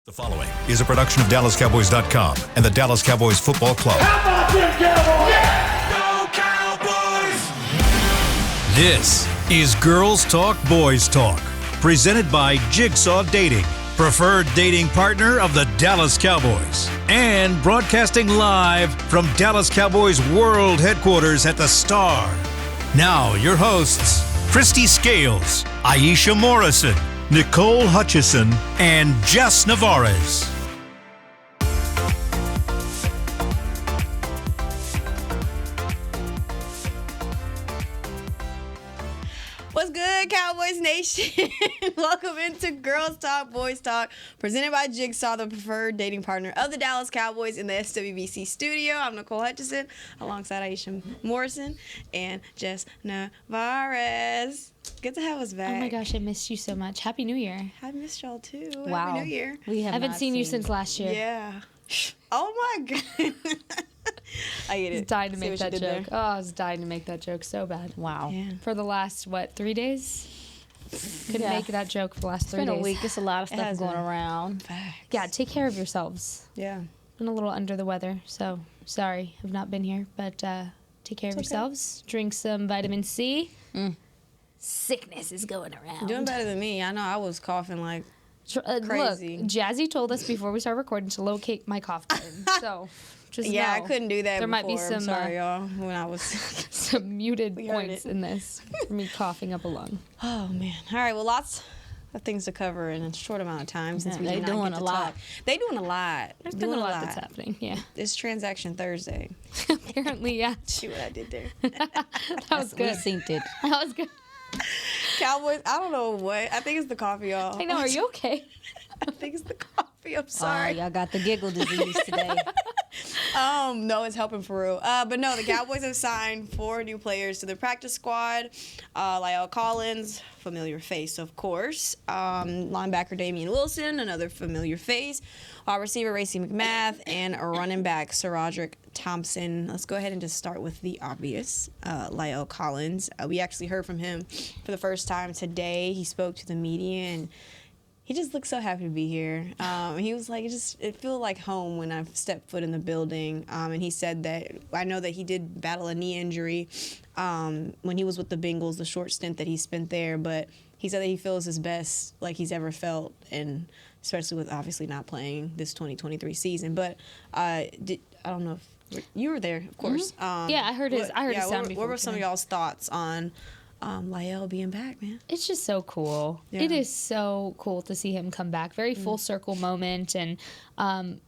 The following is a production of DallasCowboys.com and the Dallas Cowboys Football Club. How about them Cowboys? Yeah! Go Cowboys! This is Girls Talk, Boys Talk, presented by Jigsaw Dating, preferred dating partner of the Dallas Cowboys, and broadcasting live from Dallas Cowboys World Headquarters at the Star. Now, your hosts, Christy Scales, Aisha Morrison, Nicole Hutchison, and Jess Navarez. What's good, Cowboys Nation? Welcome into Girls Talk, Boys Talk, presented by Jigsaw, the preferred dating partner of the Dallas Cowboys in the SWBC studio. I'm Nicole Hutchison, alongside Aisha Morrison and Jess Navarez. Good to have us back. Oh my gosh, I missed you so much. Happy New Year. I missed y'all too. Wow. Happy New Year. We I haven't seen you since last year. Yeah. Oh my God. I get it. I was dying to See make what that you did joke. there? Oh, I was dying to make that joke so bad. Wow. Yeah. For the last, 3 days? Couldn't Yeah. make that joke for the last It's 3 been days. a week. It's a lot of It stuff has going been. around. Facts. Yeah, take care of yourselves. Yeah. I'm a little under the weather, so sorry I've not been here. But take care of okay. yourselves. Drink some vitamin C. Sickness is going around. Doing better than me. I know I was coughing like crazy. Look, Jazzy told us before we started recording to locate my cough button. So just yeah, I know couldn't do that there might be before. I'm some, sorry, y'all, when I was... some muted We heard points it. in this for me coughing up a lung. Oh, man. All right, well, lots of things to cover in a short amount of time since Yeah, we they did not doing get a to lot. talk. They doing a lot. There's been Doing a lot that's happening, yeah. It's Transaction Thursday. Apparently, yeah. See what I did there. That was We good. synced it. That was good. Cowboys, I don't know what. I think it's the coffee, y'all. I know, are you okay? I think it's the coffee. I'm sorry. Y'all got the giggle disease today. No, it's helping for real. But no, the Cowboys have signed 4 new players to the practice squad. Lyle Collins, familiar face, of course. Linebacker Damian Wilson, another familiar face. Wide receiver Racy McMath, and a running back SaRodrick Thompson. Let's go ahead and just start with the obvious. Lyle Collins. We actually heard from him for the first time today. He spoke to the media and he just looked so happy to be here. He was like, it felt like home when I stepped foot in the building. And he said that, I know that he did battle a knee injury when he was with the Bengals, the short stint that he spent there. But he said that he feels his best like he's ever felt, and especially with obviously not playing this 2023 season. But I don't know if you were there, of course. Yeah, I heard his sound before What were we some of came in. y'all's thoughts on Lyle being back, man? It's just so cool. Yeah. It is so cool to see him come back. Very full circle moment. And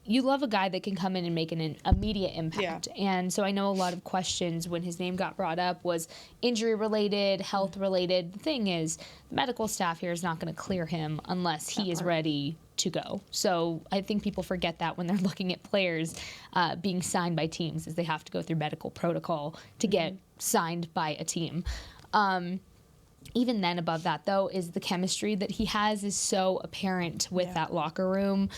you love a guy that can come in and make an immediate impact. Yeah. And so I know a lot of questions when his name got brought up was injury related, health related. The thing is, the medical staff here is not going to clear him unless he is ready to go. So I think people forget that when they're looking at players being signed by teams, is they have to go through medical protocol to get signed by a team. Even then, above that, though, is the chemistry that he has is so apparent with that locker room.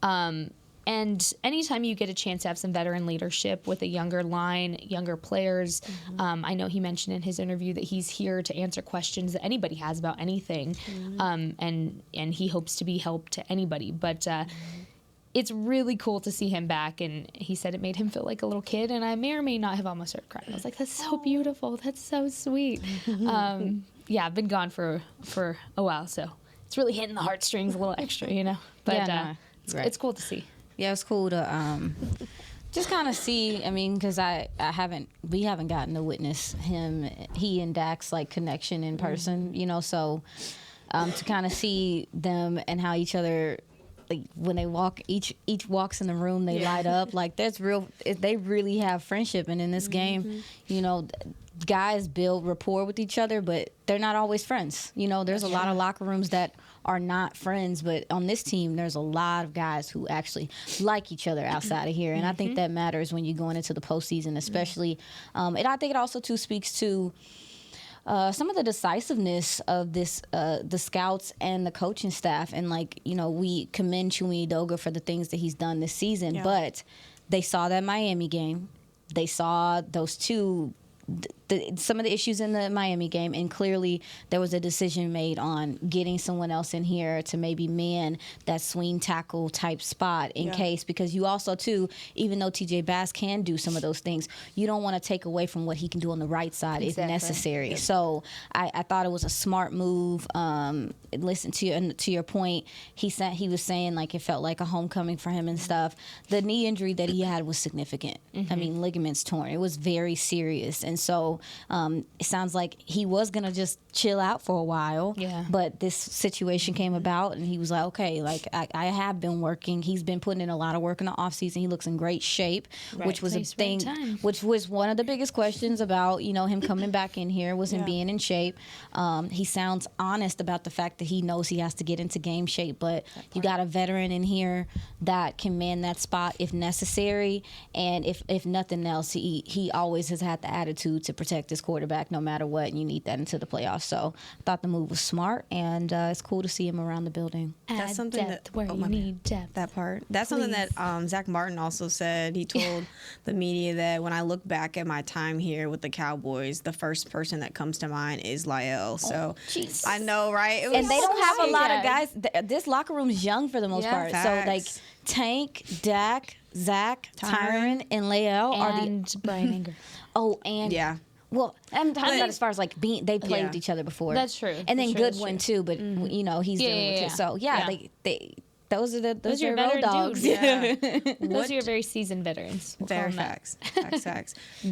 And anytime you get a chance to have some veteran leadership with a younger line, younger players, I know he mentioned in his interview that he's here to answer questions that anybody has about anything, and he hopes to be help to anybody. But it's really cool to see him back, and he said it made him feel like a little kid, and I may or may not have almost started crying. I was like, that's so beautiful. That's so sweet. Yeah, I've been gone for a while, so it's really hitting the heartstrings a little extra, you know? But Yeah, no, it's cool to see. Yeah, it's cool to just kind of see. I mean, because we haven't gotten to witness he and Dak's like connection in person, you know. So to kind of see them and how each other, like when they walk, each walks in the room, they light up. Like that's real. They really have friendship, and in this game, you know, guys build rapport with each other, but they're not always friends. You know, there's a lot of locker rooms that are not friends, but on this team, there's a lot of guys who actually like each other outside of here, and I think that matters when you're going into the postseason, especially. And I think it also too speaks to some of the decisiveness of this, the scouts and the coaching staff. And, like, you know, we commend Chumi Edoga for the things that he's done this season, but they saw that Miami game. They saw those two some of the issues in the Miami game, and clearly there was a decision made on getting someone else in here to maybe man that swing tackle type spot in case, because you also too, even though TJ Bass can do some of those things, you don't want to take away from what he can do on the right side if necessary. Yep. So I thought it was a smart move. Listen to your point, he was saying like it felt like a homecoming for him and stuff. The knee injury that he had was significant. I mean, ligaments torn. It was very serious, and so it sounds like he was gonna just chill out for a while. Yeah. But this situation came about, and he was like, okay, like I have been working. He's been putting in a lot of work in the off season. He looks in great shape, which was a thing, which was one of the biggest questions about him coming back in here was him being in shape. He sounds honest about the fact that he knows he has to get into game shape, but you got a veteran in here that can man that spot if necessary, and if nothing else, he always has had the attitude to protect his quarterback no matter what, and you need that into the playoffs. So I thought the move was smart, and it's cool to see him around the building. That's something that where you need depth. That part. That's something that Zach Martin also said. He told the media that when I look back at my time here with the Cowboys, the first person that comes to mind is Lyle. So I know, right? And they don't have a lot of guys. This locker room's young for the most part. Facts. So like Tank, Dak, Zach, Tyron, and Lael are the Brian Ingram. Well, I'm talking about as far as like they played with each other before. That's true. And then Goodwin too, but he's dealing with it. So they those are your road dogs. Those are your very seasoned veterans. Very facts.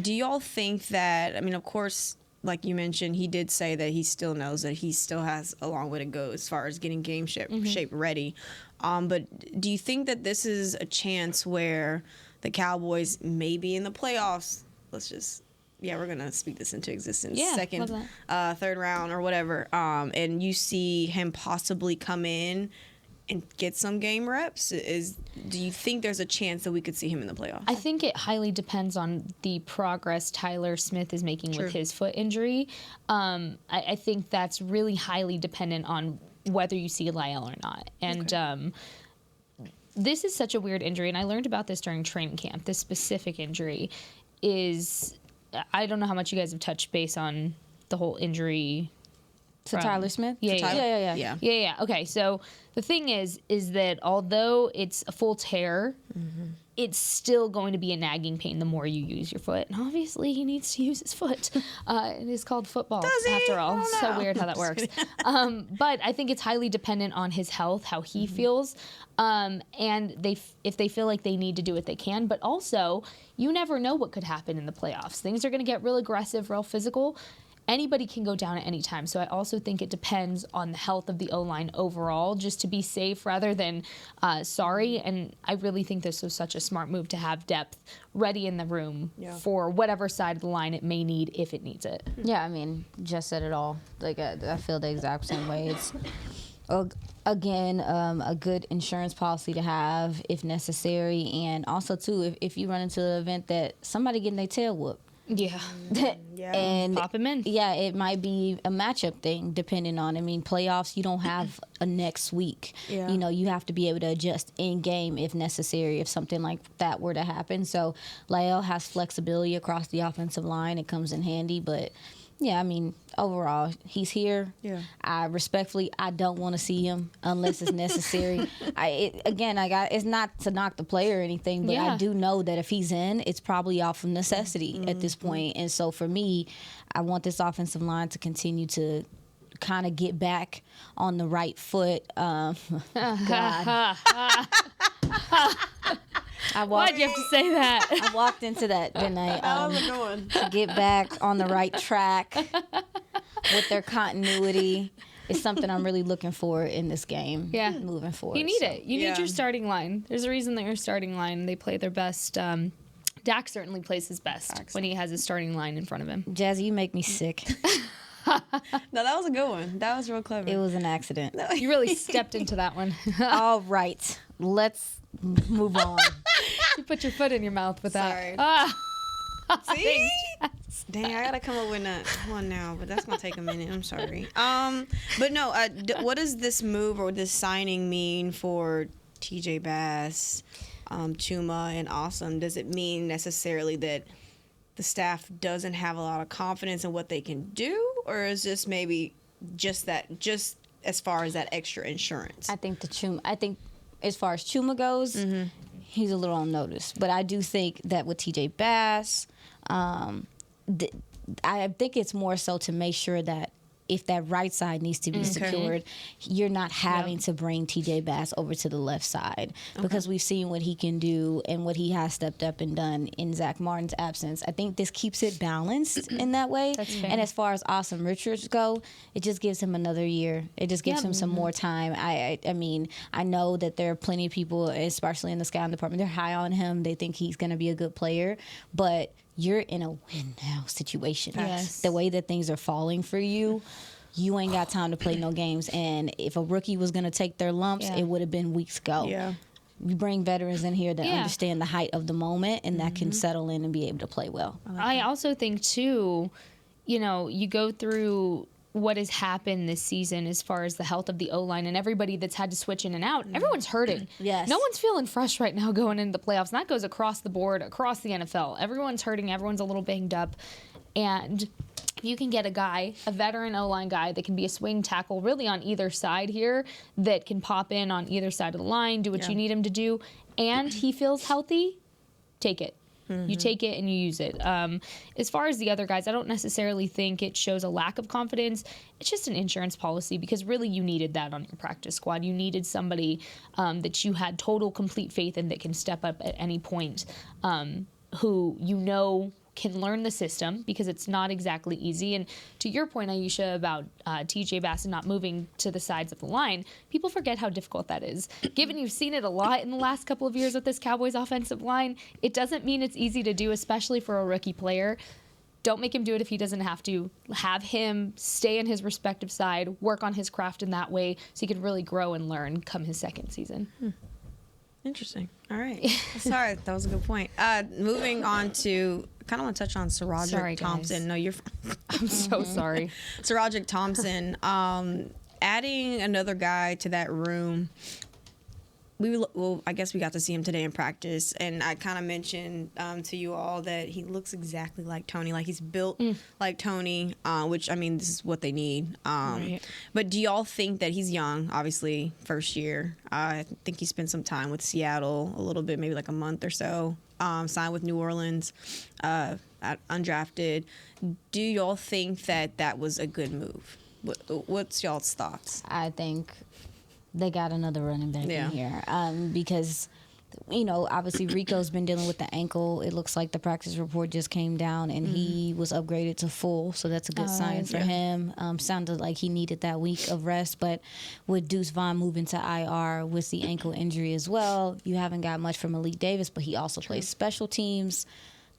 Do y'all think that? I mean, of course, like you mentioned, he did say that he still knows that he still has a long way to go as far as getting game shape ready. But do you think that this is a chance where the Cowboys may be in the playoffs? We're going to speak this into existence. Second, third round or whatever. And you see him possibly come in and get some game reps. Do you think there's a chance that we could see him in the playoffs? I think it highly depends on the progress Tyler Smith is making with his foot injury. I think that's really highly dependent on whether you see Lyle or not. And this is such a weird injury, and I learned about this during training camp. This specific injury is, I don't know how much you guys have touched base on the whole injury. To Tyler Smith? Yeah. Okay, so the thing is that although it's a full tear, it's still going to be a nagging pain the more you use your foot. And obviously he needs to use his foot. It is called football, after all. So weird how that works. But I think it's highly dependent on his health, how he feels. And if they feel like they need to do it, they can. But also, you never know what could happen in the playoffs. Things are going to get real aggressive, real physical. Anybody can go down at any time. So I also think it depends on the health of the O-line overall, just to be safe rather than sorry. And I really think this was such a smart move to have depth ready in the room for whatever side of the line it may need if it needs it. Yeah, I mean, Jess said it all. Like I feel the exact same way. It's, again, a good insurance policy to have if necessary. And also, too, if you run into an event that somebody getting their tail whooped. And pop him in. Yeah, it might be a matchup thing depending on. I mean, playoffs, you don't have a next week. You have to be able to adjust in game if necessary if something like that were to happen. So Lyle has flexibility across the offensive line. It comes in handy, but yeah, I mean, overall, he's here. I don't want to see him unless it's necessary. It's not to knock the player or anything, but I do know that if he's in, it's probably off of necessity at this point. And so for me, I want this offensive line to continue to kind of get back on the right foot. God. Why'd you have to say that? I walked into that, didn't I? How's it going? To get back on the right track with their continuity is something I'm really looking for in this game. Moving forward. You need it. You need your starting line. There's a reason that your starting line, they play their best. Dak certainly plays his best when he has his starting line in front of him. Jazzy, you make me sick. No, that was a good one. That was real clever. It was an accident. You really stepped into that one. All right. Let's move on. You put your foot in your mouth with that. Sorry. See? Dang, I gotta come up with one now, but that's gonna take a minute. I'm sorry. But no, what does this move or this signing mean for TJ Bass, Chuma, and Awesome? Does it mean necessarily that the staff doesn't have a lot of confidence in what they can do, or is this maybe just as far as that extra insurance? I think as far as Chuma goes, he's a little on notice. But I do think that with TJ Bass, I think it's more so to make sure that if that right side needs to be secured, you're not having to bring TJ Bass over to the left side, because we've seen what he can do and what he has stepped up and done in Zach Martin's absence. I think this keeps it balanced in that way. That's fair. And as far as Awesome Richards go, it just gives him another year. It just gives him some more time. I mean, I know that there are plenty of people, especially in the scouting department, they're high on him. They think he's going to be a good player, but you're in a win-now situation. Yes. The way that things are falling for you, you ain't got time to play no games. And if a rookie was going to take their lumps, it would have been weeks ago. Yeah. You bring veterans in here that understand the height of the moment and that can settle in and be able to play well. I also think, too, you go through what has happened this season as far as the health of the O-line and everybody that's had to switch in and out. Everyone's hurting. Yes. No one's feeling fresh right now going into the playoffs. And that goes across the board, across the NFL. Everyone's hurting. Everyone's a little banged up. And if you can get a veteran O-line guy that can be a swing tackle really on either side here, that can pop in on either side of the line, do what you need him to do, and he feels healthy, take it. You take it and you use it. As far as the other guys, I don't necessarily think it shows a lack of confidence. It's just an insurance policy, because really you needed that on your practice squad. You needed somebody that you had total, complete faith in that can step up at any point, who can learn the system, because it's not exactly easy. And to your point, Aisha, about TJ Bass not moving to the sides of the line, people forget how difficult that is. Given you've seen it a lot in the last couple of years with this Cowboys offensive line, it doesn't mean it's easy to do, especially for a rookie player. Don't make him do it if he doesn't have to. Have him stay in his respective side, work on his craft in that way, so he could really grow and learn come his second season. Interesting. All right. Sorry, that was a good point. Moving on to, kind of want to touch on Sarajic Thompson. Guys. No, you're. I'm so sorry. Sarajic Thompson, adding another guy to that room. I guess we got to see him today in practice, and I kind of mentioned to you all that he looks exactly like Tony. Like, he's built like Tony, which, I mean, this is what they need. Right. But do y'all think that he's young? Obviously, first year. I think he spent some time with Seattle, a little bit, maybe like a month or so. Signed with New Orleans, undrafted. Do y'all think that was a good move? What's y'all's thoughts? I think they got another running back in here, because, obviously Rico's been dealing with the ankle. It looks like the practice report just came down, and he was upgraded to full, so that's a good sign for him. Sounded like he needed that week of rest, but with Deuce Vaughn moving to IR with the ankle injury as well, you haven't got much from Malik Davis, but he also plays special teams.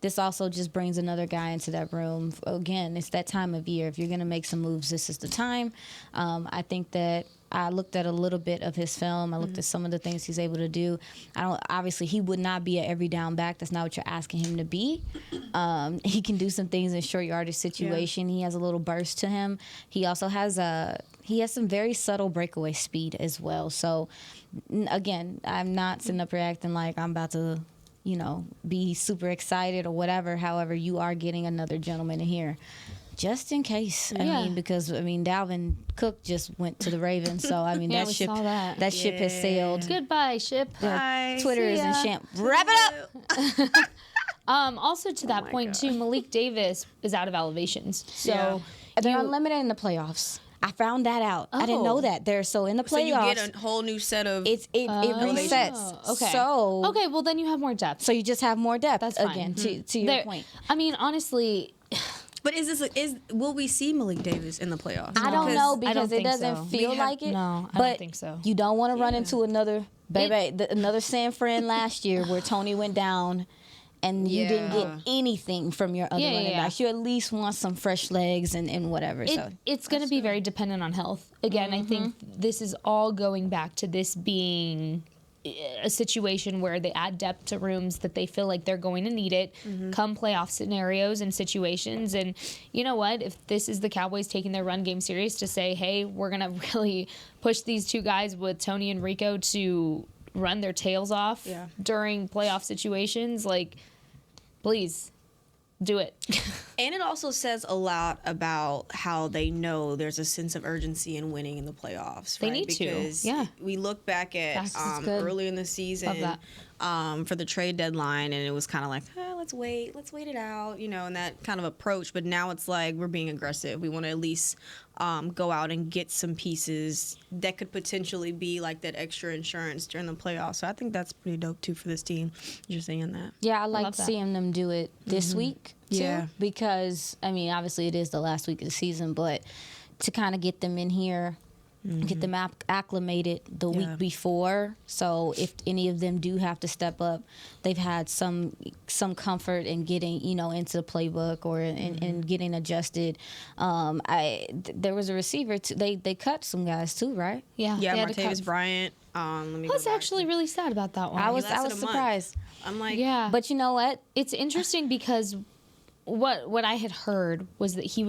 This also just brings another guy into that room. Again, it's that time of year. If you're going to make some moves, this is the time. I think that I looked at a little bit of his film. I looked at some of the things he's able to do. Obviously, he would not be an every down back. That's not what you're asking him to be. He can do some things in short yardage situation. He has a little burst to him. He also has some very subtle breakaway speed as well. So, again, I'm not sitting up here acting like I'm about to, be super excited or whatever. However, you are getting another gentleman in here. Just in case. Because Dalvin Cook just went to the Ravens, so that ship has sailed. Goodbye, ship. Bye. Twitter is in champ. Wrap it up. Also to that point too, Malik Davis is out of elevations, so they're unlimited in the playoffs. I found that out. I didn't know that. So in the playoffs, so you get a whole new set of. It resets. Okay. So well then you have more depth. So you just have more depth. That's fine. Again, to your point. Honestly. But will we see Malik Davis in the playoffs? I don't know, because it doesn't so. feel like it. No, I but don't think so. You don't want to run into another another San Fran last year where Tony went down and you didn't get anything from your other running backs. You at least want some fresh legs and whatever. It's going to be very dependent on health. Again, I think this is all going back to this being a situation where they add depth to rooms that they feel like they're going to need it come playoff scenarios and situations. And you know what? If this is the Cowboys taking their run game serious to say, hey, we're going to really push these two guys with Tony and Rico to run their tails off during playoff situations, like, please. do it. And it also says a lot about how they know there's a sense of urgency in winning in the playoffs. They right? need to. Because Yeah. we look back at That's good. early in the season Love for the trade deadline, and it was kind of like, let's wait it out, and that kind of approach. But now it's like we're being aggressive. We want to at least go out and get some pieces that could potentially be like that extra insurance during the playoffs. So I think that's pretty dope too for this team. Just saying that. Yeah, I like love that. seeing them do it this week too. Yeah. Because I mean, obviously it is the last week of the season, but to kind of get them in here, get them acclimated the week before. So if any of them do have to step up, they've had some comfort in getting into the playbook or in getting adjusted. There was a receiver they cut some guys too, right? Yeah. Yeah, they had to Martavis cut- Bryant. Let me I was go back. actually really sad about that one. I was lasted a month. surprised. I'm like, Yeah. But you know what? It's interesting because what I had heard was that he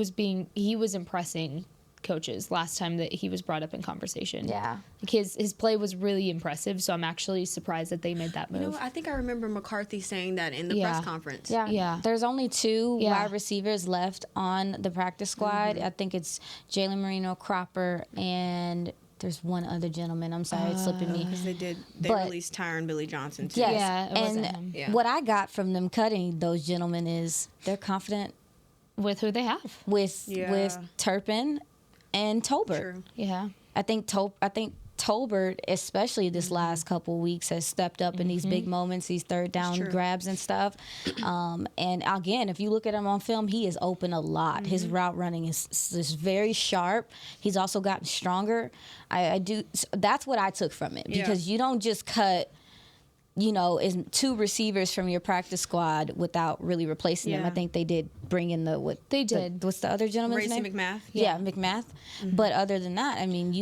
was impressing coaches last time that he was brought up in conversation. Yeah. Like his play was really impressive, so I'm actually surprised that they made that move. I think I remember McCarthy saying that in the Yeah. press conference. Yeah. Yeah. There's only two Yeah. wide receivers left on the practice squad. I think it's Jalen Marino, Cropper, and there's one other gentleman. I'm sorry, it's slipping me. Because they But- released Tyron Billy Johnson too. Yes. Yeah, it wasn't and him. Yeah. what I got from them cutting those gentlemen is they're confident With who they have. with Yeah. Turpin and Tolbert. True. Yeah. I think Tolbert, especially this last couple weeks, has stepped up in these big moments, these third down true. grabs and stuff. And again, if you look at him on film, he is open a lot. His route running is very sharp. He's also gotten stronger. That's what I took from it, because you don't just cut is two receivers from your practice squad without really replacing them. Yeah. I think they did bring in They did. what's the other gentleman's Racy name? McMath. Yeah, McMath. But other than that, I mean,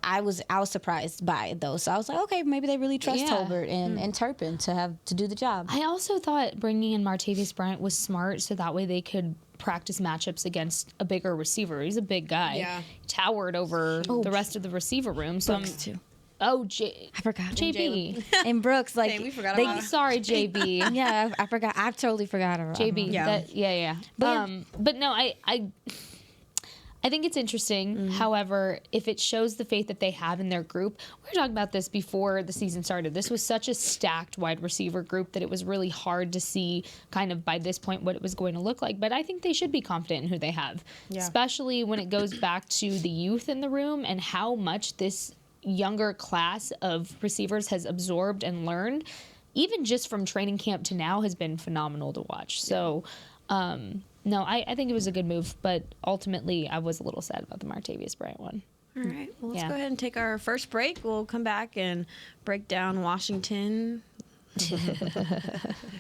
I was surprised by it though. So I was like, okay, maybe they really trust Yeah. Tolbert and Turpin to do the job. I also thought bringing in Martavis Bryant was smart, so that way they could practice matchups against a bigger receiver. He's a big guy. Yeah. He towered over the rest of the receiver room. So Brooks too. I forgot. JB. And Brooks, like Dang, we forgot they- about Sorry, JB. Yeah, I forgot. I totally forgot about JB. Yeah. Yeah. But no, I think it's interesting. However, if it shows the faith that they have in their group, we were talking about this before the season started. This was such a stacked wide receiver group that it was really hard to see kind of by this point what it was going to look like. But I think they should be confident in who they have, especially when it goes back to the youth in the room and how much this younger class of receivers has absorbed and learned, even just from training camp to now, has been phenomenal to watch. So, no, I think it was a good move, but ultimately I was a little sad about the Martavis Bryant one. All right. Well, let's Yeah. go ahead and take our first break. We'll come back and break down Washington.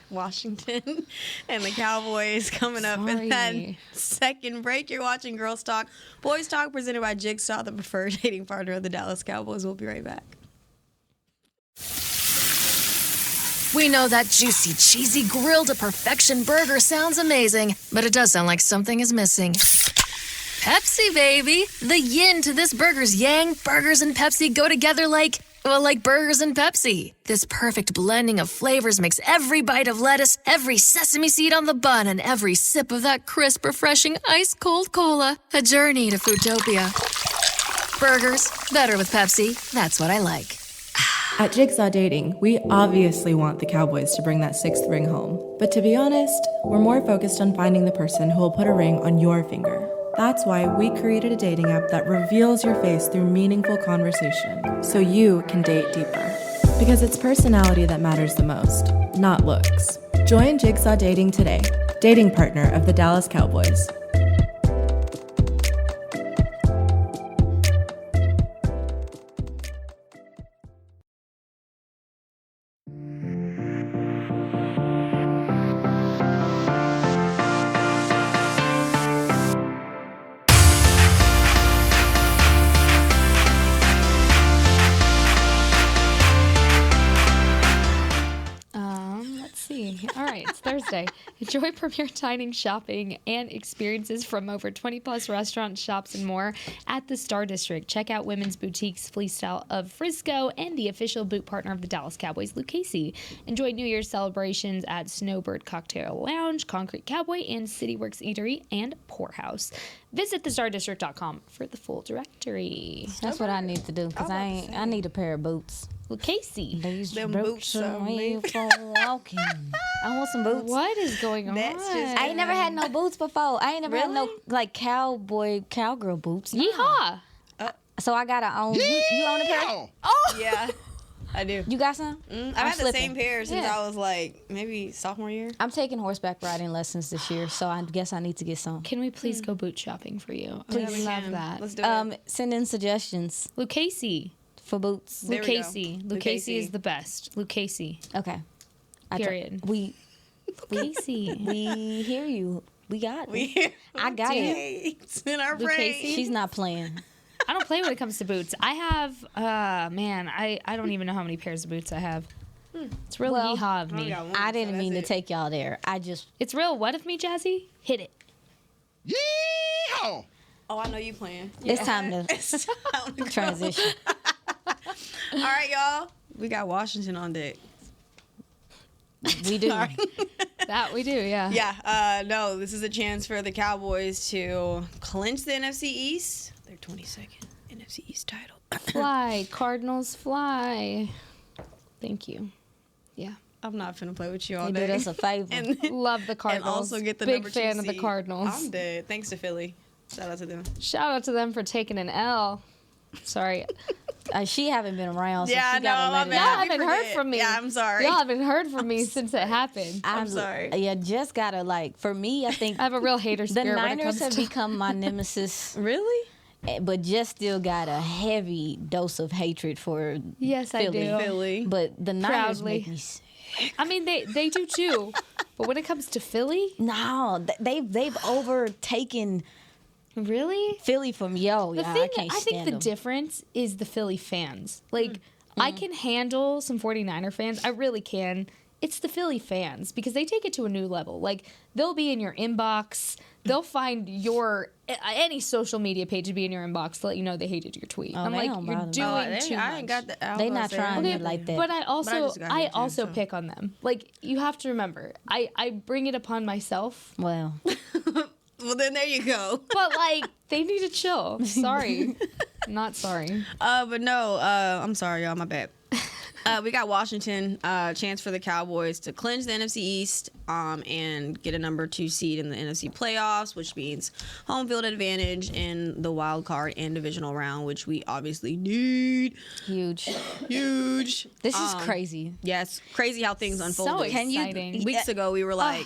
Washington and the Cowboys coming up in that Sorry. second break. You're watching Girls Talk, Boys Talk, presented by Jigsaw, the preferred dating partner of the Dallas Cowboys. We'll be right back. We know that juicy, cheesy, grilled to perfection burger sounds amazing, but it does sound like something is missing. Pepsi, baby! The yin to this burger's yang. Burgers and Pepsi go together like burgers and Pepsi. This perfect blending of flavors makes every bite of lettuce, every sesame seed on the bun, and every sip of that crisp, refreshing, ice-cold cola a journey to Foodtopia. Burgers, better with Pepsi. That's what I like. At Jigsaw Dating, we obviously want the Cowboys to bring that sixth ring home. But to be honest, we're more focused on finding the person who will put a ring on your finger. That's why we created a dating app that reveals your face through meaningful conversation, so you can date deeper. Because it's personality that matters the most, not looks. Join Jigsaw Dating today, dating partner of the Dallas Cowboys. Let's see. All right, it's Thursday. Enjoy premier dining, shopping, and experiences from over 20-plus restaurants, shops, and more at the Star District. Check out Women's Boutique's Fleece Style of Frisco and the official boot partner of the Dallas Cowboys, Lucchese. Enjoy New Year's celebrations at Snowbird Cocktail Lounge, Concrete Cowboy, and CityWorks Eatery and Poorhouse. Visit thestardistrict.com for the full directory. That's what I need to do because I need a pair of boots. Lucchese. These Them boots boots are are made made for walking. I want some boots. What is going on? That's just- I ain't never had no boots before. I ain't never had no like cowgirl boots. No. Yeehaw. So I gotta own. You own a pair? Yeah, I do. You got some? I've I'm had the slipping. same pair since Yeah. I was like maybe sophomore year. I'm taking horseback riding lessons this year, so I guess I need to get some. Can we please go boot shopping for you? Yeah, I we love can. that. Let's do it. Send in suggestions Lucchese. for boots. There we go. Lucchese. Lucchese Lucchese. is the best. Lucchese. Okay. Period. We Lucchese. hear you. We got it. We I got it. It's in our brain. Lucchese? She's not playing. I don't play when it comes to boots. I have, I don't even know how many pairs of boots I have. It's real Well, yeehaw of I only me. got one, I so didn't that's mean to it. take y'all there. I just It's real what of me, Jazzy? Hit it. Yeehaw! Oh, I know you playing. it's time to It's time to go. transition. All right, y'all. We got Washington on deck. We do. That we do, yeah. Yeah. No, this is a chance for the Cowboys to clinch the NFC East. Their 22nd NFC East title. Fly, Cardinals, fly. Thank you. Yeah. I'm not finna play with you all They day. did us a favor. and, Love the and Cardinals. also get the Big number 2 fan of the seed. Cardinals. I'm dead. Thanks to Philly. Shout out to them. Shout out to them for taking an L. Sorry. She haven't been around, so Yeah, she I know. gotta My let it bad. Y'all out. Happy haven't for heard that. from me. Yeah, I'm sorry. Y'all haven't heard from me since it happened. I'm sorry. Yeah, just gotta for me, I think I have a real hater the spirit when it Niners comes have to become my nemesis, Really? but just still got a heavy dose of hatred for Yes, I Philly. do. Philly. But the Niners Proudly. make me I mean, they do too. But when it comes to Philly, no. They've overtaken really? Philly from The yeah, thing, I can't I think stand the them. difference is the Philly fans. Like, I can handle some 49er fans. I really can. It's the Philly fans because they take it to a new level. Like, they'll be in your inbox. They'll find your any social media page to be in your inbox to let you know they hated your tweet. Oh, I'm they like, don't you're bother me. doing too much. I ain't got the. They not trying Okay, to like that. But I also just got here too, so. pick on them. Like, you have to remember, I bring it upon myself. Well, Well, then there you go. But like, they need to chill. Sorry. Not sorry. But no, I'm sorry, y'all. My bad. We got Washington. Chance for the Cowboys to clinch the NFC East and get a number 2 seed in the NFC Playoffs, which means home field advantage in the wild card and divisional round, which we obviously need. huge. Huge. This is crazy. Yes, crazy how things So unfolded. exciting. Weeks ago, we were like,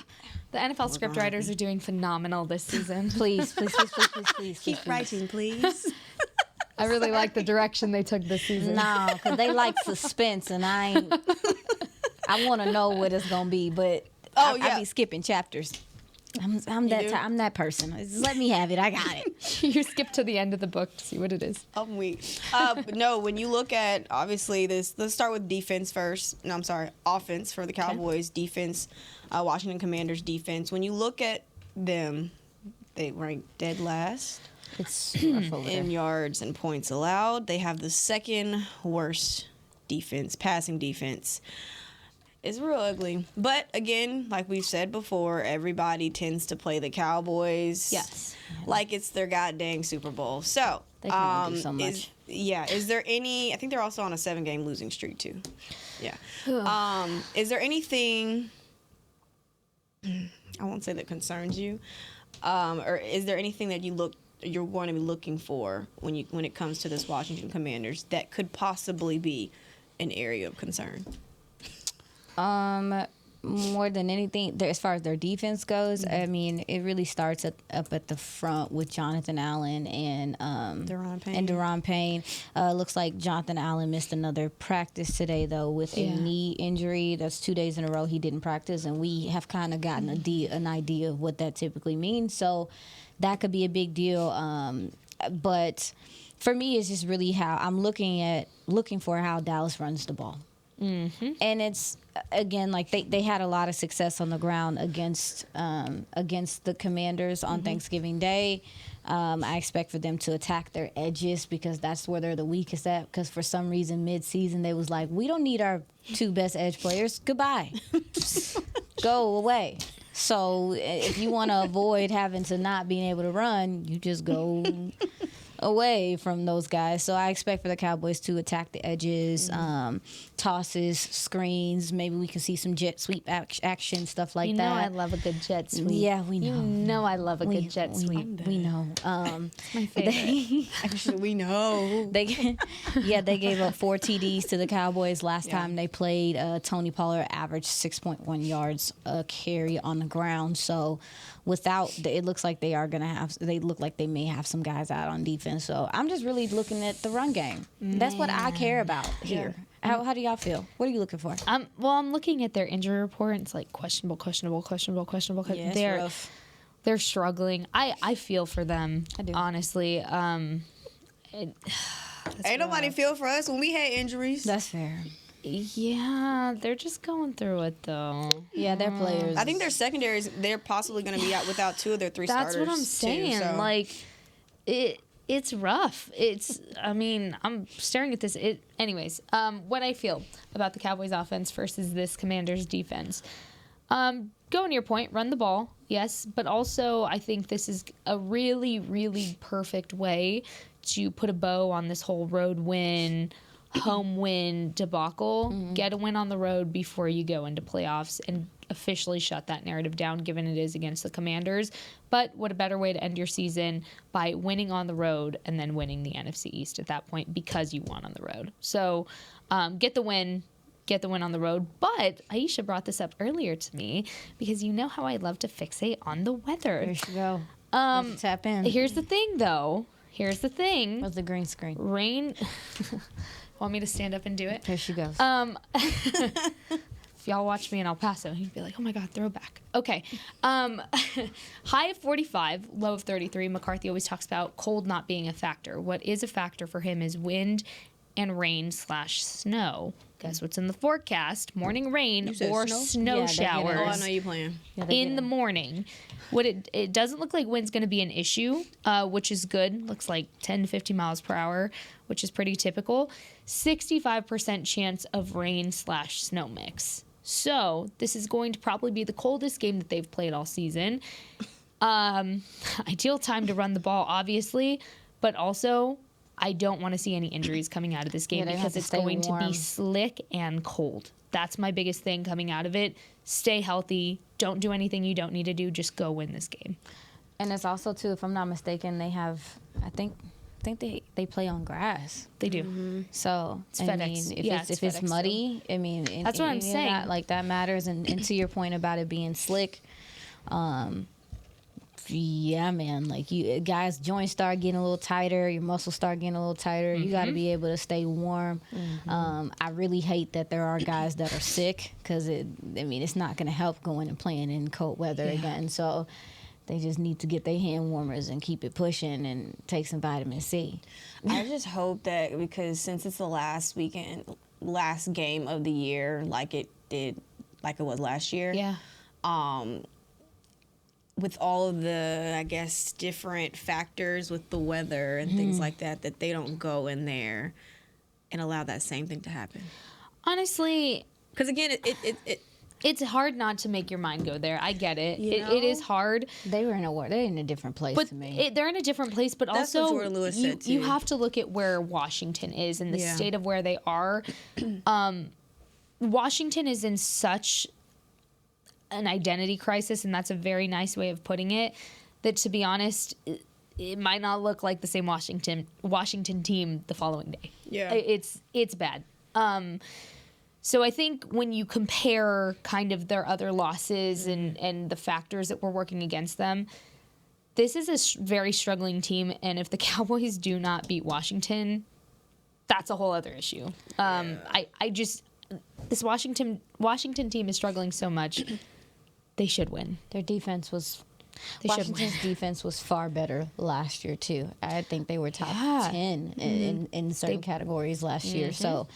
The NFL scriptwriters are doing phenomenal this season. Please, please, please, please, please, please, keep please. writing, please. I really like the direction they took this season. No, because they like suspense, and I want to know what it's gonna be, but Oh, I yeah. be skipping chapters. I'm that do? I'm that person. Just let me have it. I got it. You skip to the end of the book to see what it is. I'm weak. But no, when you look at obviously this, let's start with defense first. No, I'm sorry, offense for the Cowboys. Defense, Washington Commanders defense. When you look at them, they rank dead last It's rough over in there. yards and points allowed. They have the second worst defense, passing defense. It's real ugly. But again, like we've said before, everybody tends to play the Cowboys. Yes. Like it's their goddamn Super Bowl. So, They can only do so is much. there any, I think they're also on a 7-game losing streak too. Yeah. Is there anything, I won't say that concerns you, or is there anything that you're going to be looking for when it comes to this Washington Commanders that could possibly be an area of concern? More than anything, as far as their defense goes, Mm-hmm. I mean, it really starts up at the front with Jonathan Allen and Daron Payne. Looks like Jonathan Allen missed another practice today, though, with a knee injury. That's 2 days in a row he didn't practice, and we have kind of gotten an idea of what that typically means. So that could be a big deal. But for me, it's just really how I'm looking for how Dallas runs the ball. And it's, again, like they had a lot of success on the ground against the Commanders on Thanksgiving Day. I expect for them to attack their edges because that's where they're the weakest at. Because for some reason, mid-season, they was like, we don't need our 2 best edge players. Goodbye. Go away. So if you want to avoid having to not being able to run, you just go away from those guys. So I expect for the Cowboys to attack the edges, tosses, screens. Maybe we can see some jet sweep action, stuff like that. I love a good jet sweep. Yeah, we know. You know I love a good jet sweep. We know. My favorite. Actually, we know. They gave up 4 TDs to the Cowboys last time they played. Tony Pollard averaged 6.1 yards a carry on the ground. So it looks like they look like they may have some guys out on defense. So I'm just really looking at the run game. That's what I care about here. How do y'all feel? What are you looking for? Well, I'm looking at their injury report. And it's like questionable. Yeah, it's rough. They're struggling. I feel for them. I do. Honestly. Ain't nobody feel for us when we had injuries. That's fair. Yeah, they're just going through it though. Yeah, they're players. I think their secondaries, they're possibly going to be out without 2 of their 3 starters. That's what I'm saying. Too, so. Like, it's rough. I'm staring at this. Anyways, what I feel about the Cowboys offense versus this Commanders defense. Going to your point, run the ball, yes, but also I think this is a really, really perfect way to put a bow on this whole road win, home win debacle. Get a win on the road before you go into playoffs and officially shut that narrative down, given it is against the Commanders. But what a better way to end your season by winning on the road and then winning the NFC East at that point because you won on the road. So get the win on the road. But Aisha brought this up earlier to me because you know how I love to fixate on the weather. There you go. Let's tap in. Here's the thing, though. What's the green screen? Rain. Want me to stand up and do it? Here she goes. If y'all watch me in El Paso, you'd be like, oh my God, throwback. Okay. High of 45, low of 33. McCarthy always talks about cold not being a factor. What is a factor for him is wind and rain/snow. Guess what's in the forecast? Morning rain or snow showers. Oh, I know you playing. In the morning. It doesn't look like wind's going to be an issue, which is good. Looks like 10 to 50 miles per hour, which is pretty typical. 65% chance of rain/snow mix. So this is going to probably be the coldest game that they've played all season. Ideal time to run the ball, obviously, but also I don't want to see any injuries coming out of this game because it's going to be slick and cold. That's my biggest thing coming out of it. Stay healthy. Don't do anything you don't need to do. Just go win this game. And it's also, too, if I'm not mistaken, they have, I think they play on grass. They do. So, it's I FedEx. mean, if it's muddy, I mean, that's what I'm saying. That matters. And to your point about it being slick, yeah, man, like guys, joints start getting a little tighter, your muscles start getting a little tighter. You got to be able to stay warm. I really hate that there are guys that are sick because it's not going to help going and playing in cold weather again. So they just need to get their hand warmers and keep it pushing and take some vitamin C. I just hope that because since it's the last game of the year, like it was last year. Yeah. With all of the, I guess, different factors with the weather and things like that they don't go in there and allow that same thing to happen. Honestly, because again, it's hard not to make your mind go there. I get it. It is hard. They're in a different place to me. They're in a different place, but that's also what Jordan Lewis said too. You have to look at where Washington is and the state of where they are. Washington is in such an identity crisis, and that's a very nice way of putting it, that to be honest, it might not look like the same Washington team the following day. Yeah. It's bad. So I think when you compare kind of their other losses and the factors that were working against them, this is a very struggling team, and if the Cowboys do not beat Washington, that's a whole other issue. This Washington team is struggling so much. They should win. Their defense was Washington's defense was far better last year too. I think they were top 10 in certain categories last year. So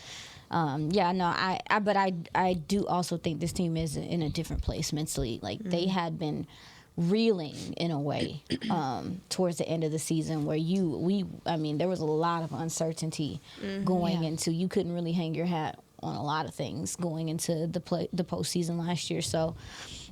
But I do also think this team is in a different place mentally. Like they had been reeling in a way towards the end of the season where there was a lot of uncertainty going into, you couldn't really hang your hat on a lot of things going into the postseason last year. So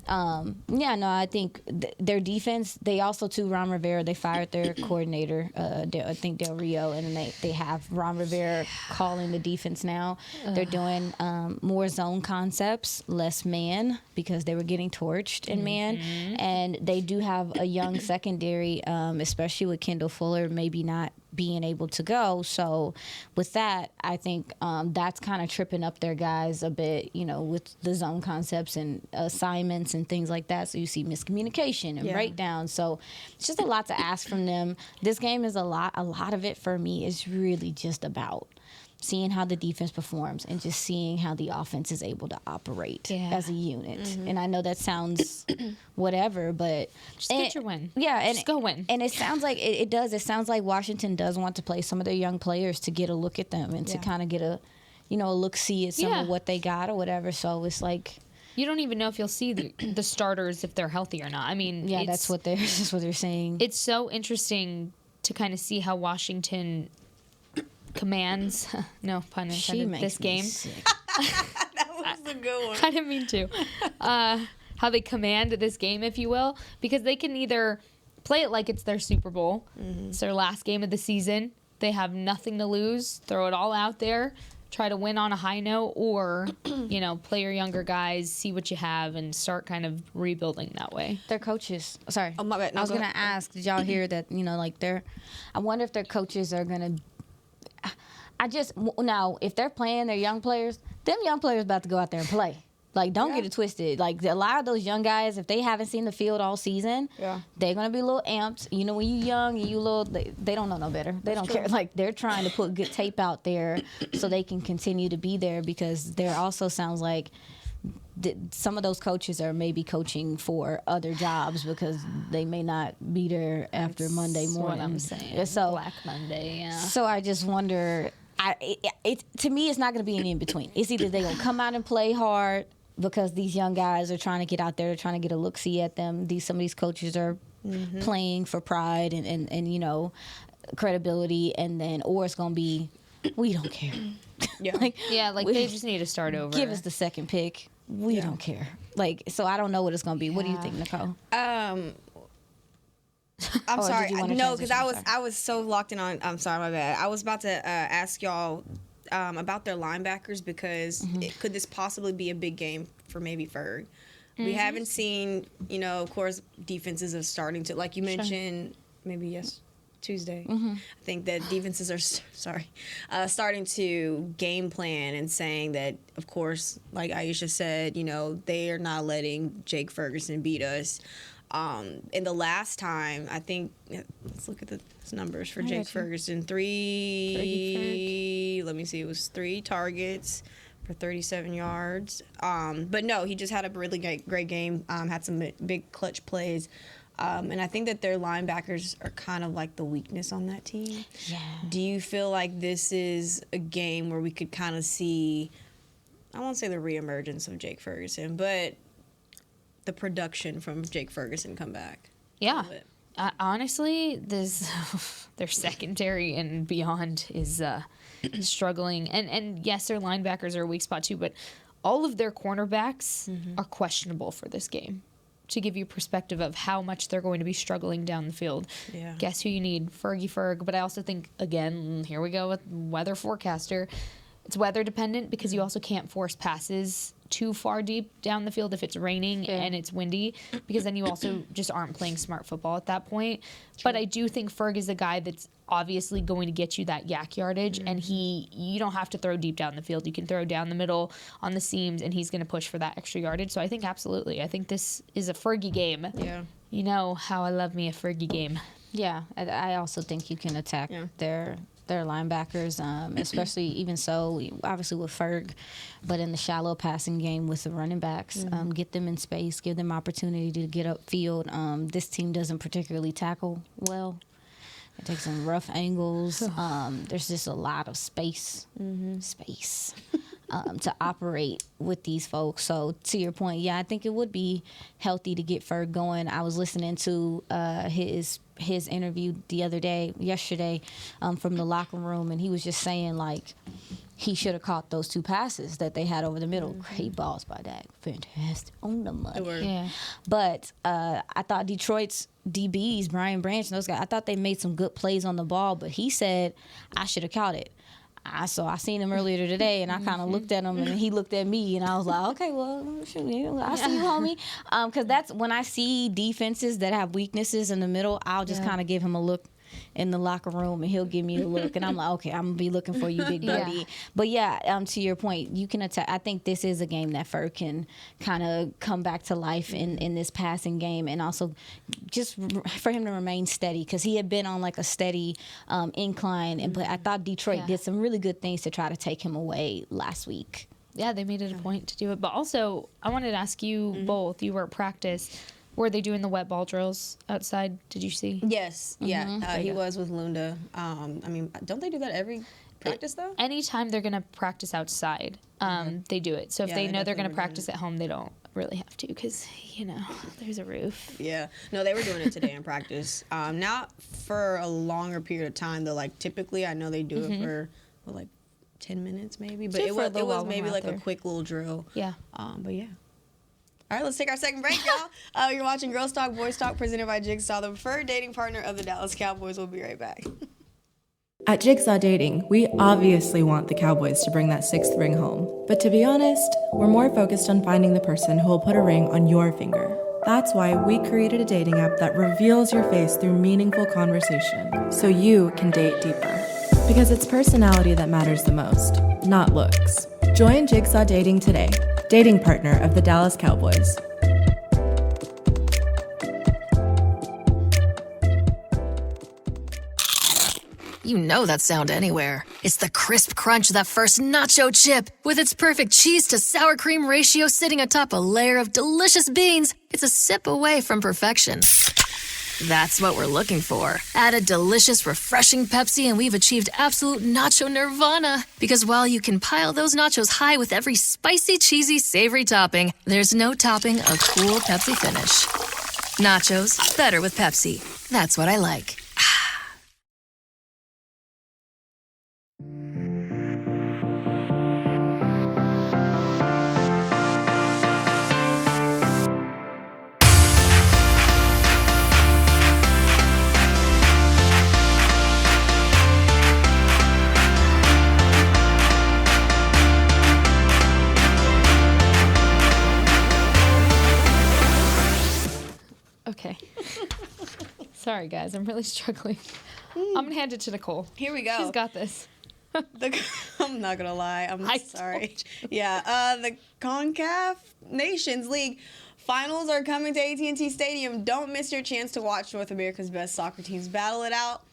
I think their defense, they also too, Ron Rivera, they fired their coordinator, I think Del Rio, and they have Ron Rivera calling the defense now. They're doing more zone concepts, less man, because they were getting torched in man. And they do have a young secondary, especially with Kendall Fuller maybe not being able to go. So with that, I think that's kind of tripping up their guys a bit, with the zone concepts and assignments and things like that. So you see miscommunication and breakdowns. So it's just a lot to ask from them. This game is a lot of it for me is really just about seeing how the defense performs and just seeing how the offense is able to operate as a unit. And I know that sounds whatever, but just get your win. Yeah, and just go win. And it sounds like it does. It sounds like Washington does want to play some of their young players to get a look at them and to kind of get a look see at some of what they got or whatever. So it's like you don't even know if you'll see the starters if they're healthy or not. I mean, that's what they're saying. It's so interesting to kind of see how Washington commands, no pun intended, this game. That was a good one. I didn't mean to. How they command this game, if you will, because they can either play it like it's their Super Bowl, it's their last game of the season, they have nothing to lose, throw it all out there, try to win on a high note, or play your younger guys, see what you have, and start kind of rebuilding that way. Their coaches. Sorry. Oh, my bad. No, I was gonna ask. Did y'all hear that? I wonder if their coaches are gonna. Now, if they're playing their young players, them young players about to go out there and play. Like, don't get it twisted. Like, a lot of those young guys, if they haven't seen the field all season, they're going to be a little amped. When you're young and you little, they don't know no better. They don't care. Like, they're trying to put good tape out there so they can continue to be there, because there also sounds like some of those coaches are maybe coaching for other jobs because they may not be there after Monday morning. What I'm saying. So, Black Monday, yeah. So I just wonder, to me, it's not going to be an in-between. It's either they're going to come out and play hard because these young guys are trying to get out there, they're trying to get a look-see at them. Some of these coaches are playing for pride and credibility, or it's going to be, we don't care. They just need to start over. Give us the second pick. We don't care. So I don't know what it's going to be. What do you think, Nicole? I'm sorry. No, because I was so locked in on. I'm sorry, my bad. I was about to ask y'all about their linebackers, because could this possibly be a big game for maybe Ferg? We haven't seen, of course, defenses are starting to, like you mentioned, maybe Tuesday. I think that defenses are starting to game plan and saying that, of course, like Aisha said, they are not letting Jake Ferguson beat us. And the last time, I think, let's look at the numbers for Jake Ferguson. Let me see, it was 3 targets for 37 yards. But no, he just had a really great game, had some big clutch plays. And I think that their linebackers are kind of like the weakness on that team. Yeah. Do you feel like this is a game where we could kind of see, I won't say the reemergence of Jake Ferguson, but the production from Jake Ferguson come back? Yeah. Honestly, their secondary and beyond is struggling. And yes, their linebackers are a weak spot too, but all of their cornerbacks are questionable for this game. To give you perspective of how much they're going to be struggling down the field. Yeah. Guess who you need? Ferg. But I also think, again, here we go with weather forecaster. It's weather dependent because you also can't force passes too far deep down the field if it's raining and it's windy, because then you also just aren't playing smart football at that point. True. But I do think Ferg is a guy that's obviously going to get you that yak yardage, and you don't have to throw deep down the field. You can throw down the middle on the seams, and he's going to push for that extra yardage. So I think absolutely. I think this is a Fergie game. Yeah. You know how I love me a Fergie game. Yeah, I also think you can attack their linebackers, especially even so, obviously with Ferg, but in the shallow passing game with the running backs, get them in space, give them opportunity to get upfield. This team doesn't particularly tackle well. It takes some rough angles. There's just a lot of space. to operate with these folks. So to your point, yeah, I think it would be healthy to get Ferg going. I was listening to his interview yesterday, from the locker room, and he was just saying like he should have caught those 2 passes that they had over the middle. Great balls by Dak, fantastic on the money. Yeah. But I thought Detroit's DBs, Brian Branch and those guys, I thought they made some good plays on the ball, but he said I should have caught it. I seen him earlier today, and I kind of looked at him, and he looked at me, and I was like, okay, well, I see you, homie. Because that's when I see defenses that have weaknesses in the middle, I'll just kind of give him a look in the locker room, and he'll give me the look, and I'm like, okay, I'm gonna be looking for you, big buddy. Yeah. But yeah, to your point, you can attack. I think this is a game that Ferg can kind of come back to life in this passing game, and also just for him to remain steady, because he had been on like a steady incline, but I thought Detroit did some really good things to try to take him away last week. Yeah, they made it a point to do it. But also, I wanted to ask you both. You were at practice. Were they doing the wet ball drills outside? Did you see? Yes, yeah. He was with Lunda. I mean, don't they do that every practice, though? Anytime they're going to practice outside, they do it. So if they know they're going to practice at home, they don't really have to because, there's a roof. Yeah. No, they were doing it today in practice. Not for a longer period of time, though. Like, typically, I know they do it for, 10 minutes maybe? But it was maybe like a quick little drill. Yeah. But yeah. All right, let's take our second break, y'all. You're watching Girls Talk, Boys Talk, presented by Jigsaw, the preferred dating partner of the Dallas Cowboys. We'll be right back. At Jigsaw Dating, we obviously want the Cowboys to bring that 6th ring home. But to be honest, we're more focused on finding the person who will put a ring on your finger. That's why we created a dating app that reveals your face through meaningful conversation, so you can date deeper. Because it's personality that matters the most, not looks. Join Jigsaw Dating today, dating partner of the Dallas Cowboys. You know that sound anywhere. It's the crisp crunch of that first nacho chip. With its perfect cheese to sour cream ratio sitting atop a layer of delicious beans, it's a sip away from perfection. That's what we're looking for. Add a delicious, refreshing Pepsi and we've achieved absolute nacho nirvana. Because while you can pile those nachos high with every spicy, cheesy, savory topping, there's no topping a cool Pepsi finish. Nachos, better with Pepsi. That's what I like. Okay. Sorry, guys. I'm really struggling. I'm going to hand it to Nicole. Here we go. She's got this. I'm not going to lie. I'm I sorry. Yeah, the CONCACAF Nations League finals are coming to AT&T Stadium. Don't miss your chance to watch North America's best soccer teams battle it out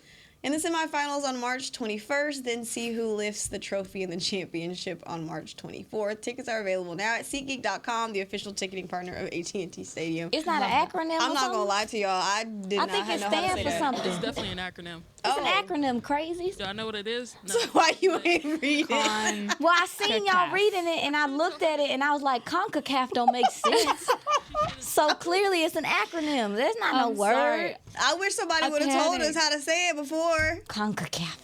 in the semifinals on March 21st, then see who lifts the trophy in the championship on March 24th. Tickets are available now at SeatGeek.com, the official ticketing partner of AT&T Stadium. It's not an acronym. I'm not going to lie to y'all. I did not think it know how to stands say for that. something. It's definitely an acronym. It's an acronym, crazy. Do I know what it is? No. So why you ain't read it? Well, I seen y'all reading it, and I looked at it, and I was like, CONCACAF don't make sense. So clearly it's an acronym. There's not no word. Sorry. I wish somebody would have told us how to say it before. CONCACAF.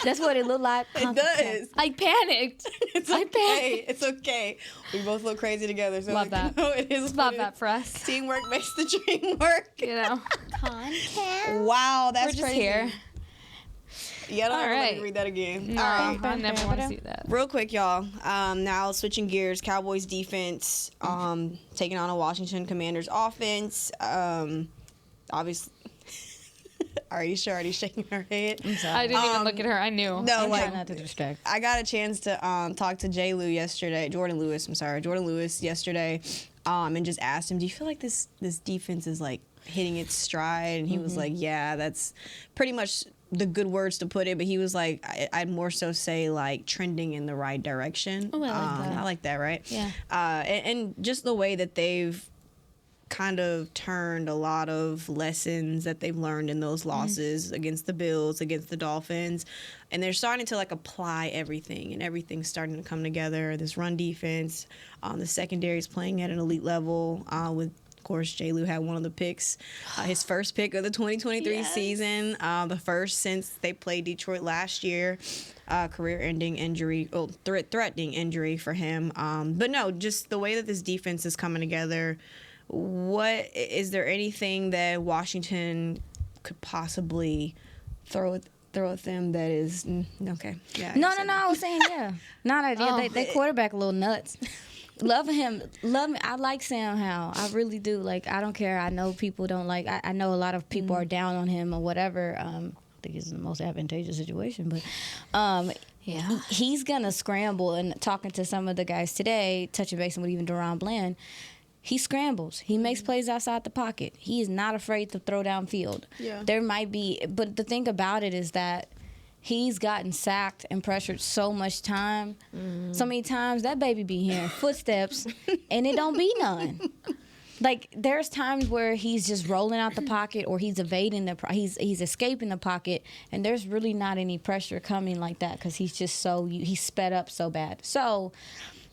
That's what it looked like. It does. I panicked. It's okay. It's okay. We both look crazy together. So Love that. It is Love that for us. Teamwork makes the dream work. You know. CONCACAF. Wow, that's We're just crazy. here. Yeah, don't All ever let me right. read that again. No, All right. I never want to see that. Real quick, y'all. Now switching gears. Cowboys defense taking on a Washington Commanders offense. Obviously. Are you sure? Already shaking her head? I didn't even look at her. I knew. No, I'm like trying not to distract. I got a chance to talk to Jordan Lewis yesterday, and just asked him, "Do you feel like this defense is like hitting its stride?" And he was like, "Yeah, that's pretty much the good words to put it." But he was like, "I'd more so say like trending in the right direction." Oh, I like that. I like that, right? Yeah. And just the way that they've kind of turned a lot of lessons that they've learned in those losses against the Bills, against the Dolphins, and they're starting to like apply everything, and everything's starting to come together. This run defense, the secondary is playing at an elite level. With, of course, J. Lou had one of the picks, his first pick of the 2023 season, the first since they played Detroit last year. Career-ending injury, threatening injury for him. But no, just the way that this defense is coming together. What is there anything that Washington could possibly throw at them that is okay? Yeah. No. I was saying not idea. They quarterback a little nuts. Love him. I like Sam Howell. I really do. Like, I don't care. I know people don't like. I know a lot of people are down on him or whatever. I think it's the most advantageous situation, but he's gonna scramble. And talking to some of the guys today, touching base with even Deron Bland, he scrambles. He makes plays outside the pocket. He is not afraid to throw downfield. Yeah. There might be, but the thing about it is that he's gotten sacked and pressured so much time, so many times that baby be hearing footsteps, and it don't be none. Like, there's times where he's just rolling out the pocket, or he's evading he's escaping the pocket, and there's really not any pressure coming like that because he's just he's sped up so bad. So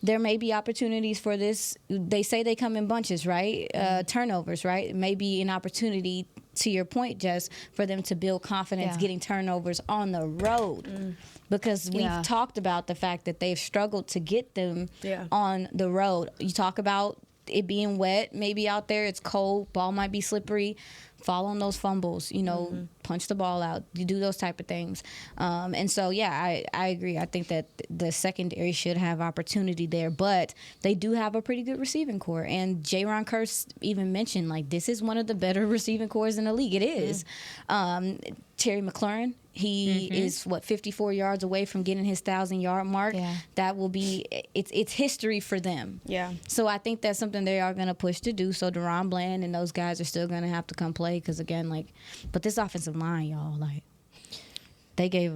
there may be opportunities for this. They say they come in bunches, right? Turnovers, right? Maybe an opportunity, to your point, Jess, for them to build confidence getting turnovers on the road. Because we've talked about the fact that they've struggled to get them on the road. You talk about it being wet, maybe out there, it's cold, ball might be slippery. Fall on those fumbles, punch the ball out. You do those type of things. And so, I agree. I think that the secondary should have opportunity there, but they do have a pretty good receiving core. And Jaron Kearse even mentioned, like, this is one of the better receiving cores in the league. It is. Terry McLaurin, he is 54 yards away from getting his 1,000-yard mark. That will be it's history for them. So I think that's something they are going to push to do. So Deron Bland and those guys are still going to have to come play because, again, like, but this offensive line, y'all, like, they gave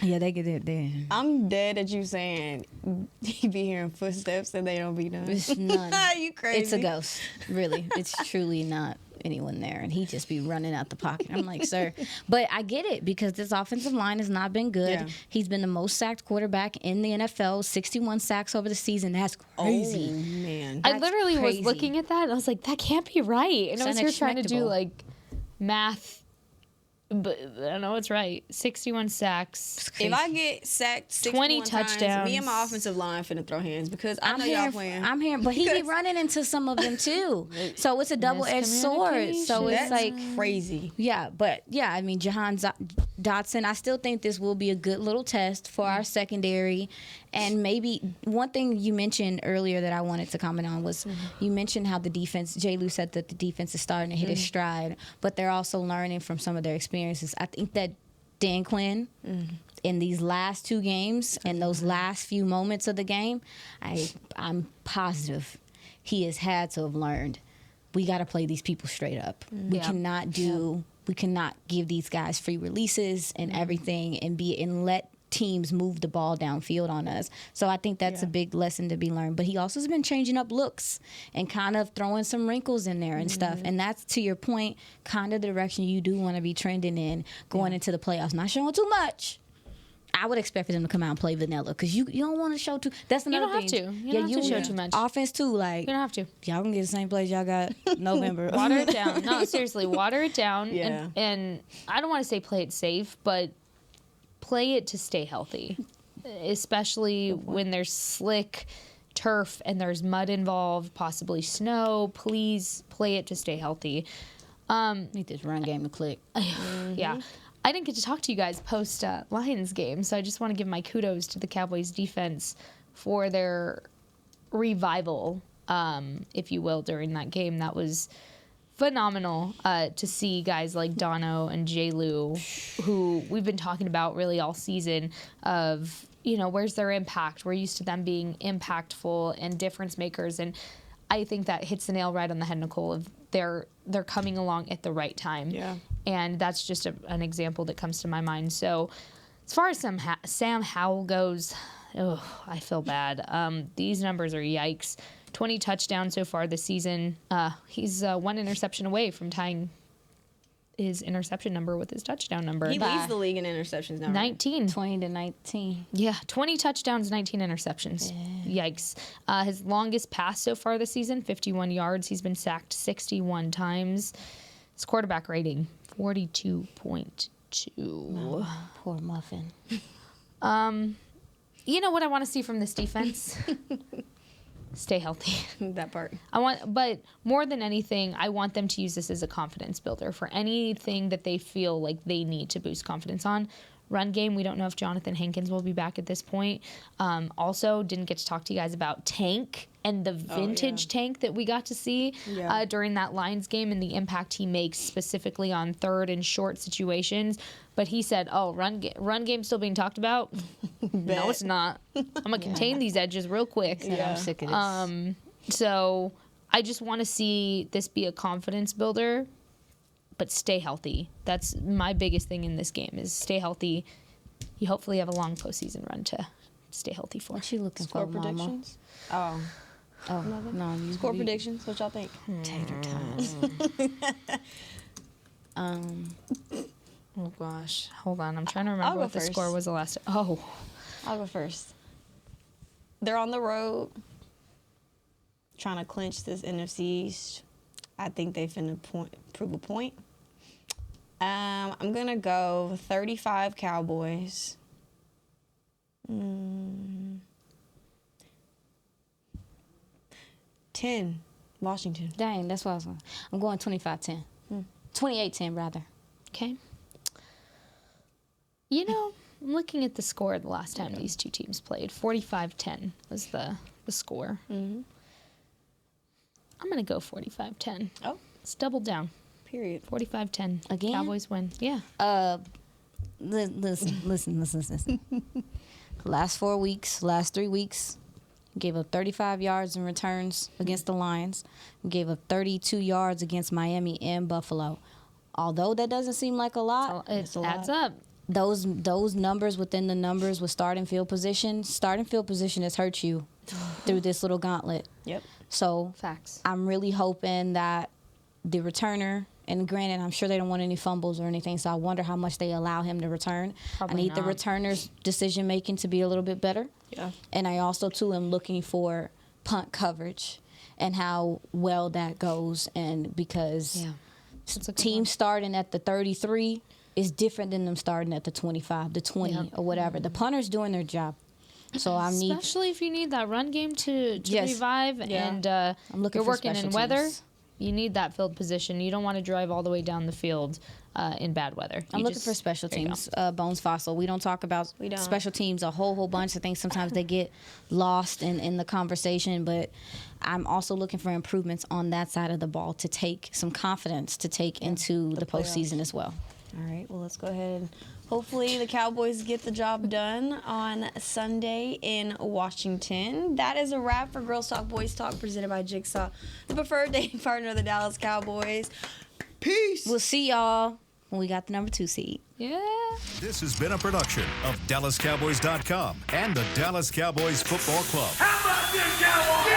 they get it there. I'm dead at you saying you be hearing footsteps and they don't be done. It's none. You crazy. It's a ghost, really. It's truly not anyone there, and he just be running out the pocket. I'm like, sir. But I get it, because this offensive line has not been good. He's been the most sacked quarterback in the NFL, 61 sacks over the season. That's crazy. Oh, man. I literally was looking at that, and I was like, that can't be right. And I was here trying to do, like, math. But I know it's right. 61 sacks. If I get sacked 20 touchdowns, times, me and my offensive line finna throw hands, because I know y'all playing. I'm hearing, but he be running into some of them too. So it's a double-edged sword. So it's like crazy. I mean, Jahan Dotson, I still think this will be a good little test for our secondary. And maybe one thing you mentioned earlier that I wanted to comment on was you mentioned how the defense, J. Lou said that the defense is starting to hit its stride, but they're also learning from some of their experiences. I think that Dan Quinn, in these last two games and those last few moments of the game, I'm positive he has had to have learned, we got to play these people straight up. We cannot we cannot give these guys free releases and everything and let teams move the ball downfield on us. So I think that's a big lesson to be learned. But he also has been changing up looks and kind of throwing some wrinkles in there and stuff. And that's, to your point, kind of the direction you do want to be trending in going into the playoffs. Not showing too much. I would expect for them to come out and play vanilla, because you don't want to show too. That's another thing. You don't have to. You don't have to show too much. Offense too, like, you don't have to. Y'all can get the same plays y'all got November. Water it down. No, seriously, water it down. And I don't want to say play it safe, but play it to stay healthy, especially when there's slick turf and there's mud involved, possibly snow. Please play it to stay healthy. Need this run game to click. Yeah. I didn't get to talk to you guys post Lions game, so I just want to give my kudos to the Cowboys defense for their revival, if you will, during that game. That was phenomenal to see guys like Dono and J. Lou, who we've been talking about really all season, of, where's their impact? We're used to them being impactful and difference makers, and I think that hits the nail right on the head, Nicole, of they're coming along at the right time. Yeah. And that's just an example that comes to my mind. So as far as Sam Howell goes, I feel bad. These numbers are yikes. 20 touchdowns so far this season. He's one interception away from tying his interception number with his touchdown number. He leads the league in interceptions now. 19. 20-19. Yeah, 20 touchdowns, 19 interceptions. Yeah. Yikes. His longest pass so far this season, 51 yards. He's been sacked 61 times. His quarterback rating, 42.2. Oh, poor Muffin. You know what I want to see from this defense? Stay healthy. That part. But more than anything, I want them to use this as a confidence builder for anything that they feel like they need to boost confidence on. Run game, we don't know if Jonathan Hankins will be back at this point. Also, didn't get to talk to you guys about Tank and the vintage Tank that we got to see during that Lions game and the impact he makes specifically on third and short situations. But he said, run game still being talked about? No, it's not. I'm going to contain these edges real quick. I'm sick of this. So I just want to see this be a confidence builder, but stay healthy. That's my biggest thing in this game is stay healthy. You hopefully have a long postseason run to stay healthy for. What you looking Score for, Mama? predictions? Oh, no. Score predictions? What y'all think? Tater tots. Oh, gosh. Hold on. I'm trying to remember go what the first. score was the last. Oh. I'll go first. They're on the road trying to clinch this NFC East. I think they finna prove a point. I'm going to go 35 Cowboys. 10 Washington. Dang, that's what I was going. I'm going 25-10. 28-10, rather. Okay. You know, I'm looking at the score the last time these two teams played. 45-10 was the score. I'm going to go 45-10. Oh, Let's double down. period. 45-10. Again? Cowboys win. Yeah. Listen. Last 4 weeks, last 3 weeks, gave up 35 yards in returns against the Lions. Gave up 32 yards against Miami and Buffalo. Although that doesn't seem like a lot, It adds up. those numbers within the numbers with starting field position has hurt you through this little gauntlet. Yep. So Facts. I'm really hoping that the returner, and granted, I'm sure they don't want any fumbles or anything, so I wonder how much they allow him to return. Probably I need the not. returner's decision-making to be a little bit better. Yeah. And I also, too, am looking for punt coverage and how well that goes. And because Yeah. That's a good teams starting at the 33 is different than them starting at the 25, the 20, Yep. or whatever. The punter's doing their job. So I need... Especially if you need that run game to Yes. revive and I'm looking you're for working in special weather, teams. you need that field position. You don't want to drive all the way down the field in bad weather. I'm You looking just- for special there you go. teams. Bones Fossil. We don't talk about We don't. special teams a whole bunch. I think sometimes they get lost in the conversation, but I'm also looking for improvements on that side of the ball to take some confidence to take into the postseason as well. All right, well, let's go ahead and hopefully the Cowboys get the job done on Sunday in Washington. That is a wrap for Girls Talk, Boys Talk, presented by Jigsaw, the preferred dating partner of the Dallas Cowboys. Peace. We'll see y'all when we got the number 2 seed. Yeah. This has been a production of DallasCowboys.com and the Dallas Cowboys Football Club. How about this, Cowboys?